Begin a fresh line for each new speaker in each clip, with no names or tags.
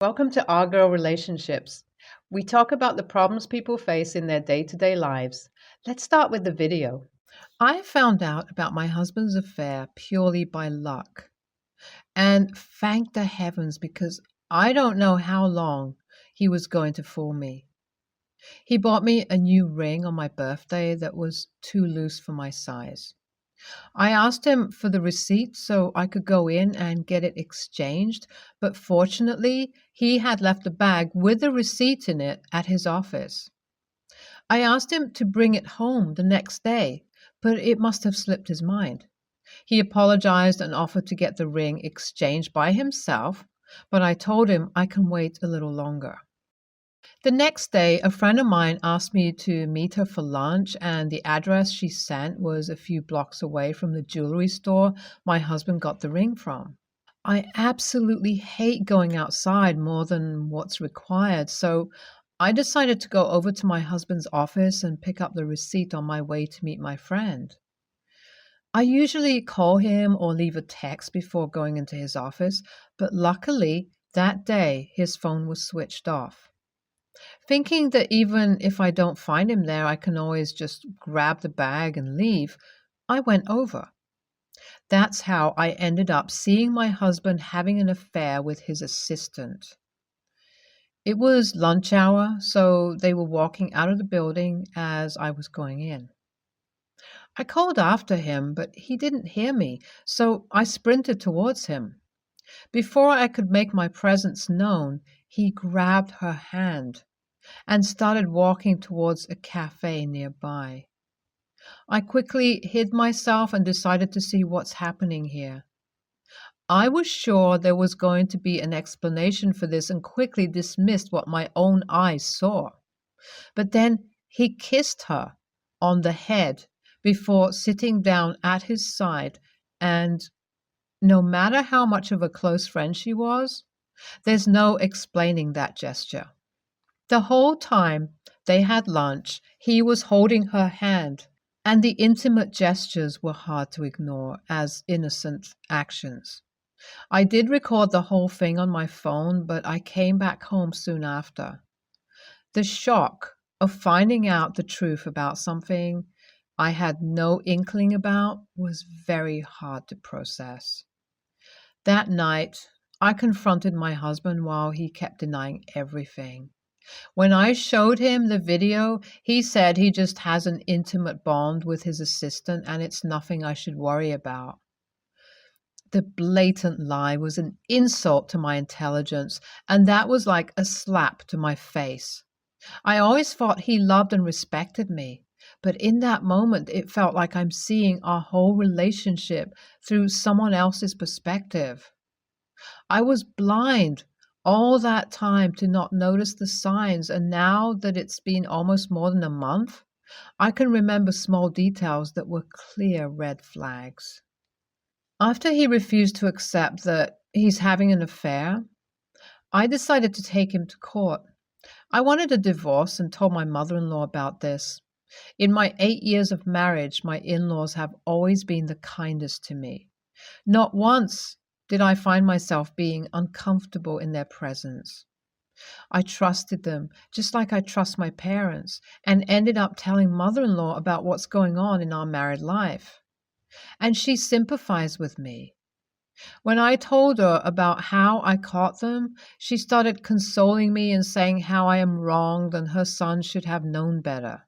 Welcome to Our Girl Relationships. We talk about the problems people face in their day-to-day lives. Let's start with the video.
I found out about my husband's affair purely by luck. And thank the heavens because I don't know how long he was going to fool me. He bought me a new ring on my birthday that was too loose for my size. I asked him for the receipt so I could go in and get it exchanged, but fortunately, he had left a bag with the receipt in it at his office. I asked him to bring it home the next day, but it must have slipped his mind. He apologized and offered to get the ring exchanged by himself, but I told him I can wait a little longer. The next day, a friend of mine asked me to meet her for lunch, and the address she sent was a few blocks away from the jewelry store my husband got the ring from. I absolutely hate going outside more than what's required, so I decided to go over to my husband's office and pick up the receipt on my way to meet my friend. I usually call him or leave a text before going into his office, but luckily that day his phone was switched off. Thinking that even if I don't find him there, I can always just grab the bag and leave, I went over. That's how I ended up seeing my husband having an affair with his assistant. It was lunch hour, so they were walking out of the building as I was going in. I called after him, but he didn't hear me, so I sprinted towards him. Before I could make my presence known, he grabbed her hand and started walking towards a cafe nearby. I quickly hid myself and decided to see what's happening here. I was sure there was going to be an explanation for this and quickly dismissed what my own eyes saw. But then he kissed her on the head before sitting down at his side, and no matter how much of a close friend she was, there's no explaining that gesture. The whole time they had lunch, he was holding her hand, and the intimate gestures were hard to ignore as innocent actions. I did record the whole thing on my phone, but I came back home soon after. The shock of finding out the truth about something I had no inkling about was very hard to process. That night, I confronted my husband while he kept denying everything. When I showed him the video, he said he just has an intimate bond with his assistant and it's nothing I should worry about. The blatant lie was an insult to my intelligence, and that was like a slap to my face. I always thought he loved and respected me, but in that moment it felt like I'm seeing our whole relationship through someone else's perspective. I was blind all that time to not notice the signs, and now that it's been almost more than a month, I can remember small details that were clear red flags. After he refused to accept that he's having an affair, I decided to take him to court. I wanted a divorce and told my mother-in-law about this. In my 8 years of marriage, my in-laws have always been the kindest to me. Not once did I find myself being uncomfortable in their presence. I trusted them, just like I trust my parents, and ended up telling mother-in-law about what's going on in our married life. And she sympathized with me. When I told her about how I caught them, she started consoling me and saying how I am wronged and her son should have known better.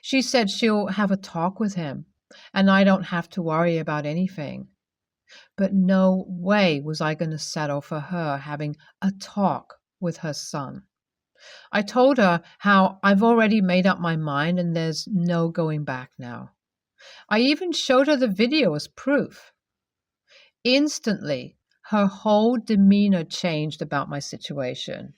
She said she'll have a talk with him, and I don't have to worry about anything. But no way was I going to settle for her having a talk with her son. I told her how I've already made up my mind and there's no going back now. I even showed her the video as proof. Instantly, her whole demeanor changed about my situation.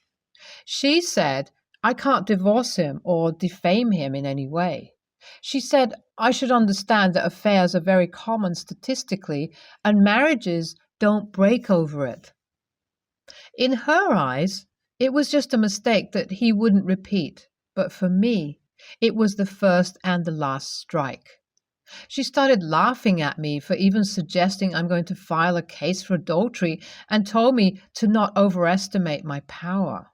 She said I can't divorce him or defame him in any way. She said I should understand that affairs are very common statistically and marriages don't break over it. In her eyes, it was just a mistake that he wouldn't repeat, but for me, it was the first and the last strike. She started laughing at me for even suggesting I'm going to file a case for adultery and told me to not overestimate my power.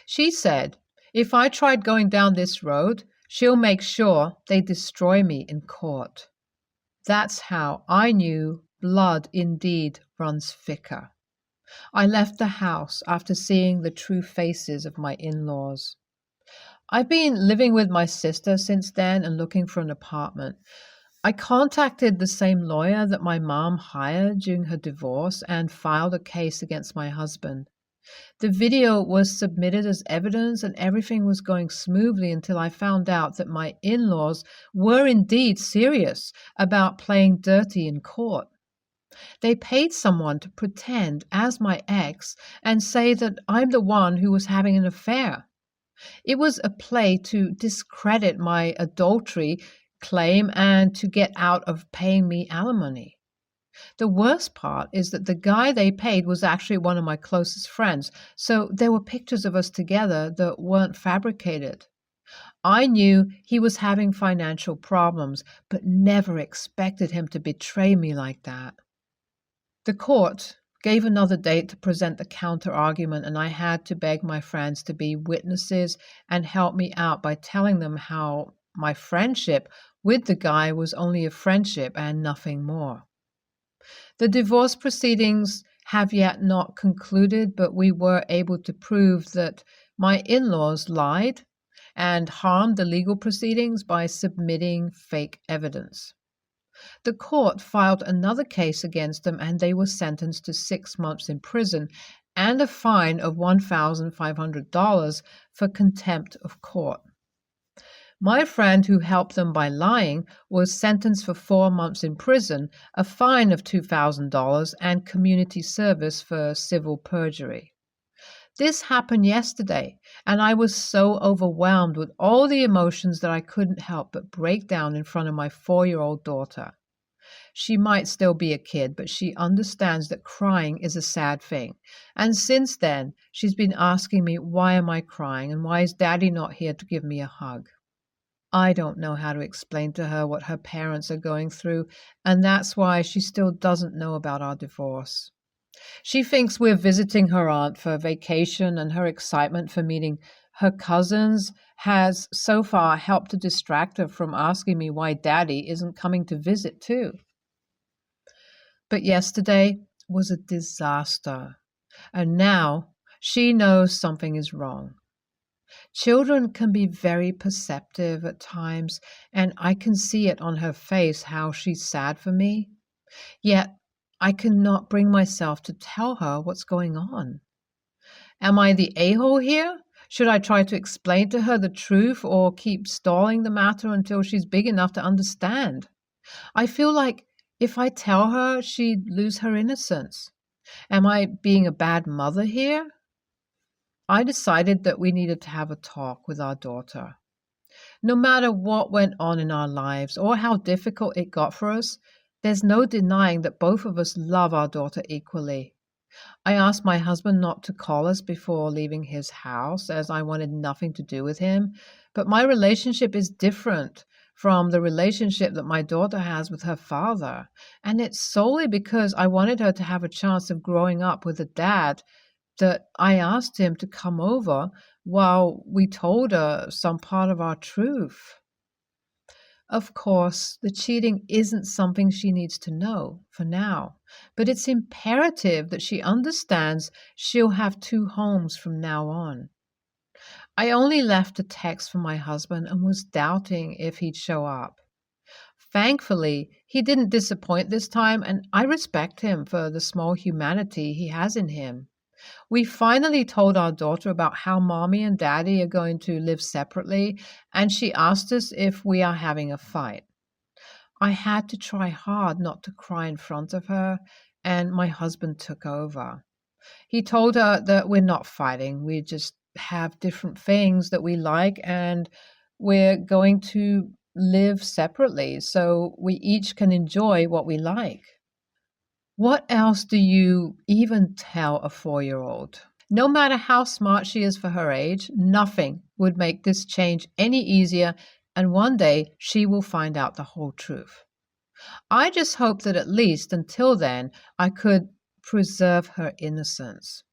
She said, if I tried going down this road, she'll make sure they destroy me in court. That's how I knew blood indeed runs thicker. I left the house after seeing the true faces of my in-laws. I've been living with my sister since then and looking for an apartment. I contacted the same lawyer that my mom hired during her divorce and filed a case against my husband. The video was submitted as evidence and everything was going smoothly until I found out that my in-laws were indeed serious about playing dirty in court. They paid someone to pretend as my ex and say that I'm the one who was having an affair. It was a play to discredit my adultery claim and to get out of paying me alimony. The worst part is that the guy they paid was actually one of my closest friends, so there were pictures of us together that weren't fabricated. I knew he was having financial problems, but never expected him to betray me like that. The court gave another date to present the counter-argument, and I had to beg my friends to be witnesses and help me out by telling them how my friendship with the guy was only a friendship and nothing more. The divorce proceedings have yet not concluded, but we were able to prove that my in-laws lied and harmed the legal proceedings by submitting fake evidence. The court filed another case against them and they were sentenced to 6 months in prison and a fine of $1,500 for contempt of court. My friend who helped them by lying was sentenced for 4 months in prison, a fine of $2,000, and community service for civil perjury. This happened yesterday, and I was so overwhelmed with all the emotions that I couldn't help but break down in front of my 4-year-old daughter. She might still be a kid, but she understands that crying is a sad thing. And since then, she's been asking me, why am I crying, and why is Daddy not here to give me a hug? I don't know how to explain to her what her parents are going through, and that's why she still doesn't know about our divorce. She thinks we're visiting her aunt for vacation, and her excitement for meeting her cousins has so far helped to distract her from asking me why Daddy isn't coming to visit too. But yesterday was a disaster, and now she knows something is wrong. Children can be very perceptive at times, and I can see it on her face how she's sad for me. Yet I cannot bring myself to tell her what's going on. Am I the a-hole here? Should I try to explain to her the truth or keep stalling the matter until she's big enough to understand? I feel like if I tell her, she'd lose her innocence. Am I being a bad mother here? I decided that we needed to have a talk with our daughter. No matter what went on in our lives or how difficult it got for us, there's no denying that both of us love our daughter equally. I asked my husband not to call us before leaving his house, as I wanted nothing to do with him, but my relationship is different from the relationship that my daughter has with her father, and it's solely because I wanted her to have a chance of growing up with a dad that I asked him to come over while we told her some part of our truth. Of course, the cheating isn't something she needs to know for now, but it's imperative that she understands she'll have 2 homes from now on. I only left a text for my husband and was doubting if he'd show up. Thankfully, he didn't disappoint this time, and I respect him for the small humanity he has in him. We finally told our daughter about how Mommy and Daddy are going to live separately, and she asked us if we are having a fight. I had to try hard not to cry in front of her, and my husband took over. He told her that we're not fighting, we just have different things that we like, and we're going to live separately so we each can enjoy what we like. What else do you even tell a 4-year-old? No matter how smart she is for her age, nothing would make this change any easier and one day she will find out the whole truth. I just hope that at least until then I could preserve her innocence.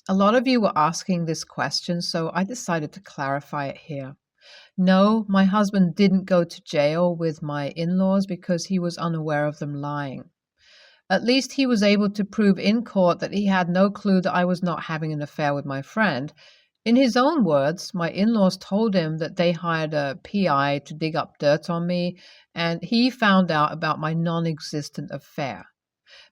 A lot of you were asking this question, so I decided to clarify it here. No, my husband didn't go to jail with my in-laws because he was unaware of them lying. At least he was able to prove in court that he had no clue that I was not having an affair with my friend. In his own words, my in-laws told him that they hired a PI to dig up dirt on me, and he found out about my non-existent affair.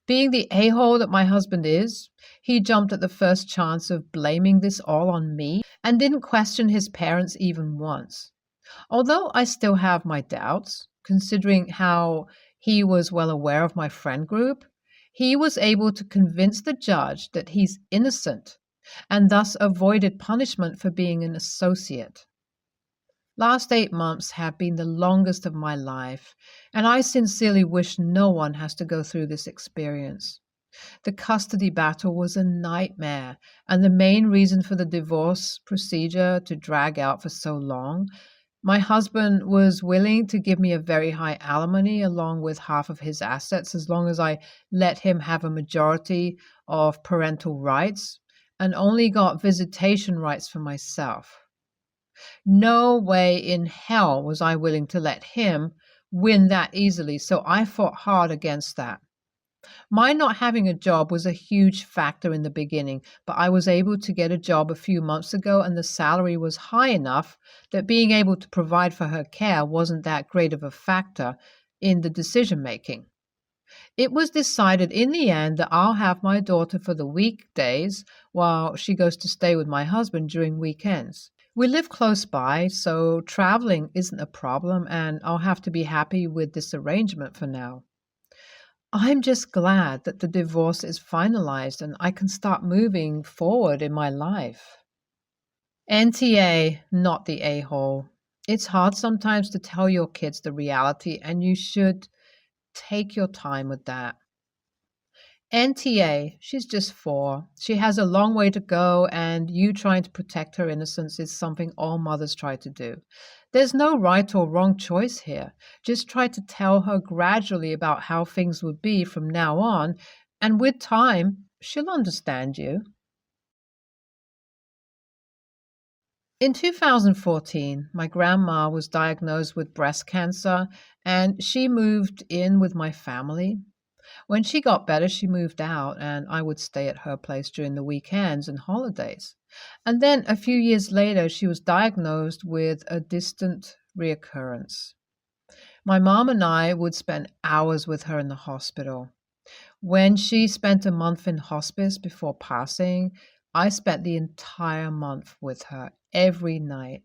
Being the a-hole that my husband is, he jumped at the first chance of blaming this all on me and didn't question his parents even once. Although I still have my doubts, considering how he was well aware of my friend group, he was able to convince the judge that he's innocent and thus avoided punishment for being an associate. Last 8 months have been the longest of my life, and I sincerely wish no one has to go through this experience. The custody battle was a nightmare, and the main reason for the divorce procedure to drag out for so long. My husband was willing to give me a very high alimony along with half of his assets as long as I let him have a majority of parental rights and only got visitation rights for myself. No way in hell was I willing to let him win that easily, so I fought hard against that. My not having a job was a huge factor in the beginning, but I was able to get a job a few months ago and the salary was high enough that being able to provide for her care wasn't that great of a factor in the decision making. It was decided in the end that I'll have my daughter for the weekdays while she goes to stay with my husband during weekends. We live close by, so traveling isn't a problem, and I'll have to be happy with this arrangement for now. I'm just glad that the divorce is finalized and I can start moving forward in my life. NTA, not the a-hole. It's hard sometimes to tell your kids the reality, and you should take your time with that. NTA, she's just 4. She has a long way to go, and you trying to protect her innocence is something all mothers try to do. There's no right or wrong choice here. Just try to tell her gradually about how things would be from now on, and with time, she'll understand you. In 2014, my grandma was diagnosed with breast cancer, and she moved in with my family. When she got better, she moved out, and I would stay at her place during the weekends and holidays. And then a few years later, she was diagnosed with a distant reoccurrence. My mom and I would spend hours with her in the hospital. When she spent a month in hospice before passing, I spent the entire month with her every night.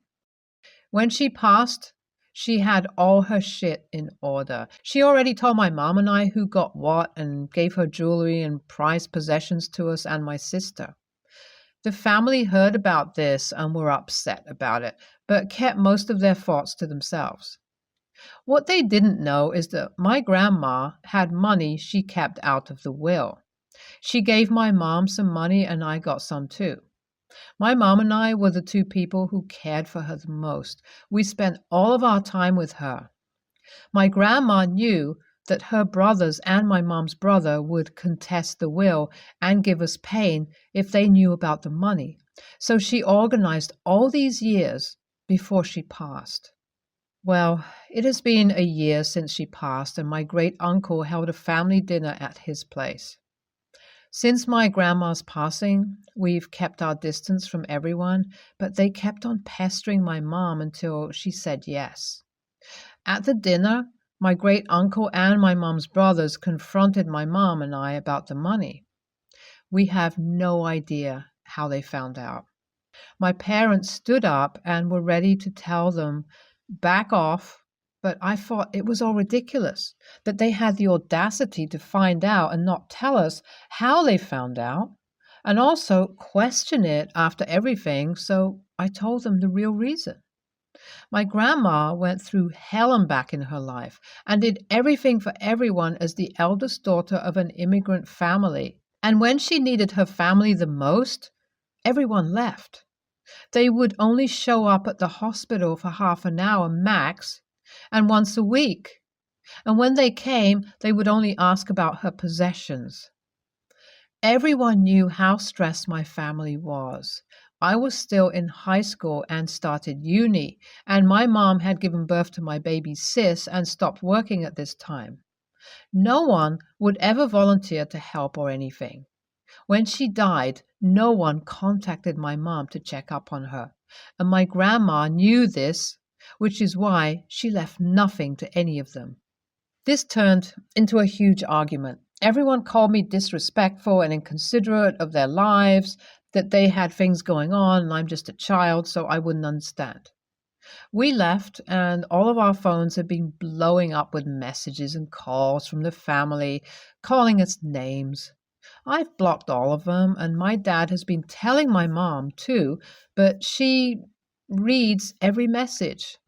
When she passed, she had all her shit in order. She already told my mom and I who got what and gave her jewelry and prized possessions to us and my sister. The family heard about this and were upset about it, but kept most of their thoughts to themselves. What they didn't know is that my grandma had money she kept out of the will. She gave my mom some money and I got some too. My mom and I were the 2 people who cared for her the most. We spent all of our time with her. My grandma knew that her brothers and my mom's brother would contest the will and give us pain if they knew about the money. So she organized all these years before she passed. Well, it has been a year since she passed, and my great uncle held a family dinner at his place. Since my grandma's passing, we've kept our distance from everyone, but they kept on pestering my mom until she said yes. At the dinner, my great uncle and my mom's brothers confronted my mom and I about the money. We have no idea how they found out. My parents stood up and were ready to tell them, back off, but I thought it was all ridiculous that they had the audacity to find out and not tell us how they found out, and also question it after everything, so I told them the real reason. My grandma went through hell and back in her life and did everything for everyone as the eldest daughter of an immigrant family. And when she needed her family the most, everyone left. They would only show up at the hospital for half an hour max and once a week. And when they came, they would only ask about her possessions. Everyone knew how stressed my family was. I was still in high school and started uni, and my mom had given birth to my baby sis and stopped working at this time. No one would ever volunteer to help or anything. When she died, no one contacted my mom to check up on her, and my grandma knew this, which is why she left nothing to any of them. This turned into a huge argument. Everyone called me disrespectful and inconsiderate of their lives, that they had things going on and I'm just a child, so I wouldn't understand. We left, and all of our phones had been blowing up with messages and calls from the family, calling us names. I've blocked all of them, and my dad has been telling my mom too, but she reads every message.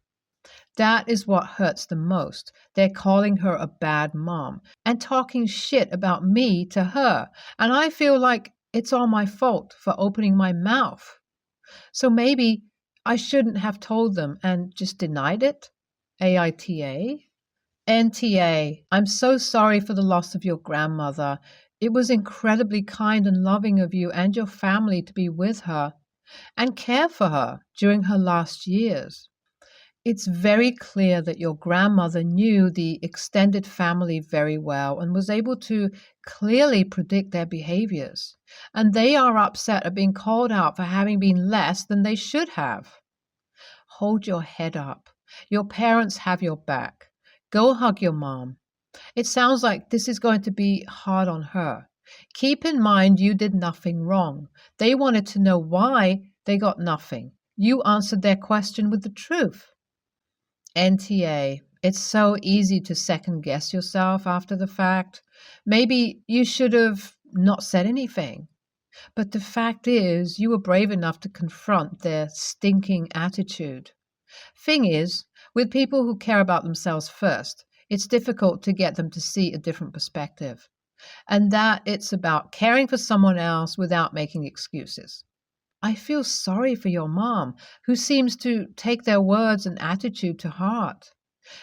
That is what hurts the most. They're calling her a bad mom and talking shit about me to her, and I feel like it's all my fault for opening my mouth. So maybe I shouldn't have told them and just denied it? AITA? NTA, I'm so sorry for the loss of your grandmother. It was incredibly kind and loving of you and your family to be with her and care for her during her last years. It's very clear that your grandmother knew the extended family very well and was able to clearly predict their behaviors. And they are upset at being called out for having been less than they should have. Hold your head up. Your parents have your back. Go hug your mom. It sounds like this is going to be hard on her. Keep in mind you did nothing wrong. They wanted to know why they got nothing. You answered their question with the truth. NTA, it's so easy to second guess yourself after the fact. Maybe you should have not said anything. But the fact is, you were brave enough to confront their stinking attitude. Thing is, with people who care about themselves first, it's difficult to get them to see a different perspective. And that it's about caring for someone else without making excuses. I feel sorry for your mom, who seems to take their words and attitude to heart.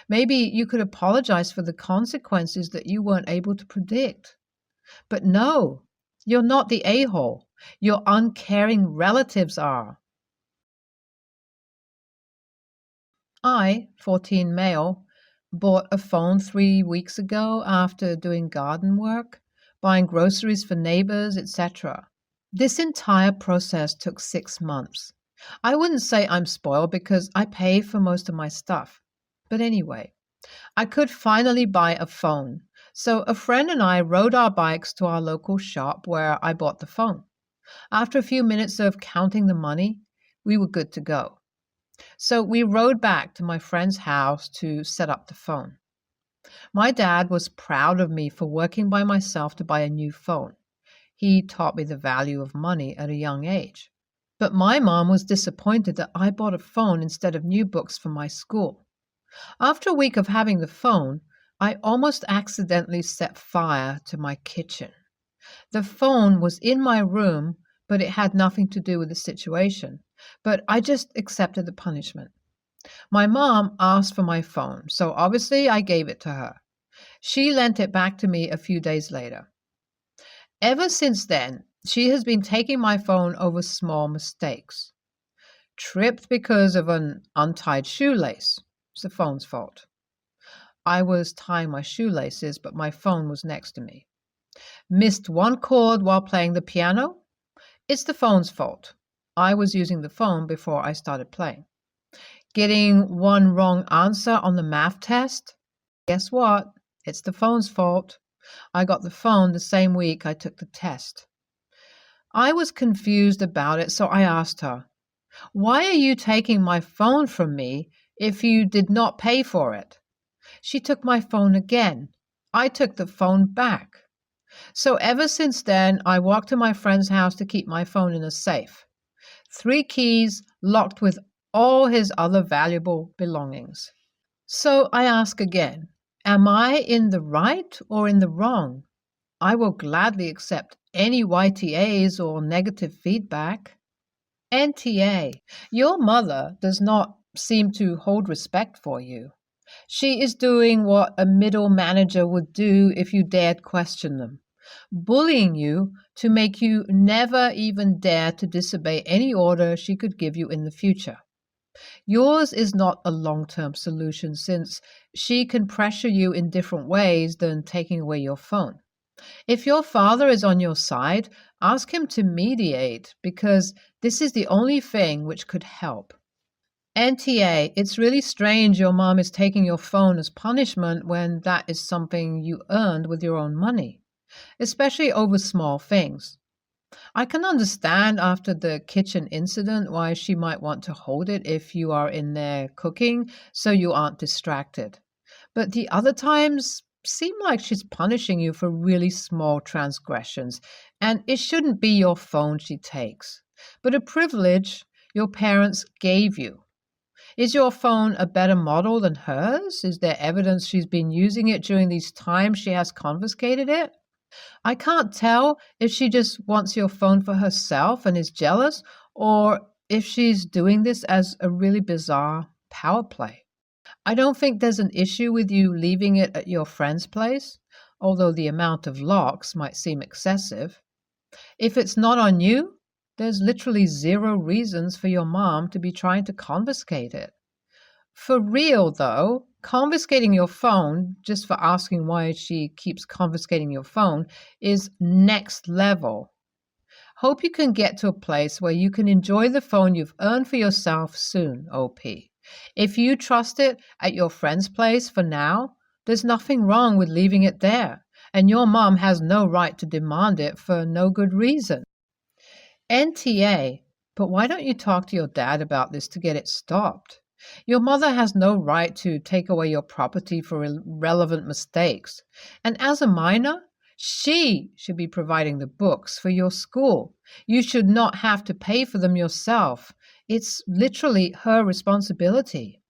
Maybe you could apologize for the consequences that you weren't able to predict. But no, you're not the a-hole. Your uncaring relatives are. I, 14 male, bought a phone 3 weeks ago after doing garden work, buying groceries for neighbors, etc. This entire process took 6 months. I wouldn't say I'm spoiled because I pay for most of my stuff. But anyway, I could finally buy a phone. So a friend and I rode our bikes to our local shop where I bought the phone. After a few minutes of counting the money, we were good to go. So we rode back to my friend's house to set up the phone. My dad was proud of me for working by myself to buy a new phone. He taught me the value of money at a young age. But my mom was disappointed that I bought a phone instead of new books for my school. After a week of having the phone, I almost accidentally set fire to my kitchen. The phone was in my room, but it had nothing to do with the situation. But I just accepted the punishment. My mom asked for my phone, so obviously I gave it to her. She lent it back to me a few days later. Ever since then, she has been taking my phone over small mistakes. Tripped because of an untied shoelace. It's the phone's fault. I was tying my shoelaces, but my phone was next to me. Missed one chord while playing the piano. It's the phone's fault. I was using the phone before I started playing. Getting one wrong answer on the math test. Guess what? It's the phone's fault. I got the phone the same week I took the test. I was confused about it, so I asked her, "Why are you taking my phone from me if you did not pay for it?" She took my phone again. I took the phone back. So ever since then, I walk to my friend's house to keep my phone in a safe. 3 keys locked with all his other valuable belongings. So I ask again, am I in the right or in the wrong? I will gladly accept any YTAs or negative feedback. NTA, your mother does not seem to hold respect for you. She is doing what a middle manager would do if you dared question them, bullying you to make you never even dare to disobey any order she could give you in the future. Yours is not a long term solution since she can pressure you in different ways than taking away your phone. If your father is on your side, ask him to mediate because this is the only thing which could help. NTA, it's really strange your mom is taking your phone as punishment when that is something you earned with your own money, especially over small things. I can understand after the kitchen incident why she might want to hold it if you are in there cooking so you aren't distracted. But the other times seem like she's punishing you for really small transgressions, and it shouldn't be your phone she takes, but a privilege your parents gave you. Is your phone a better model than hers? Is there evidence she's been using it during these times she has confiscated it? I can't tell if she just wants your phone for herself and is jealous, or if she's doing this as a really bizarre power play. I don't think there's an issue with you leaving it at your friend's place, although the amount of locks might seem excessive. If it's not on you, there's literally zero reasons for your mom to be trying to confiscate it. For real, though, confiscating your phone, just for asking why she keeps confiscating your phone, is next level. Hope you can get to a place where you can enjoy the phone you've earned for yourself soon, OP. If you trust it at your friend's place for now, there's nothing wrong with leaving it there, and your mom has no right to demand it for no good reason. NTA, but why don't you talk to your dad about this to get it stopped? Your mother has no right to take away your property for irrelevant mistakes. And as a minor, she should be providing the books for your school. You should not have to pay for them yourself. It's literally her responsibility.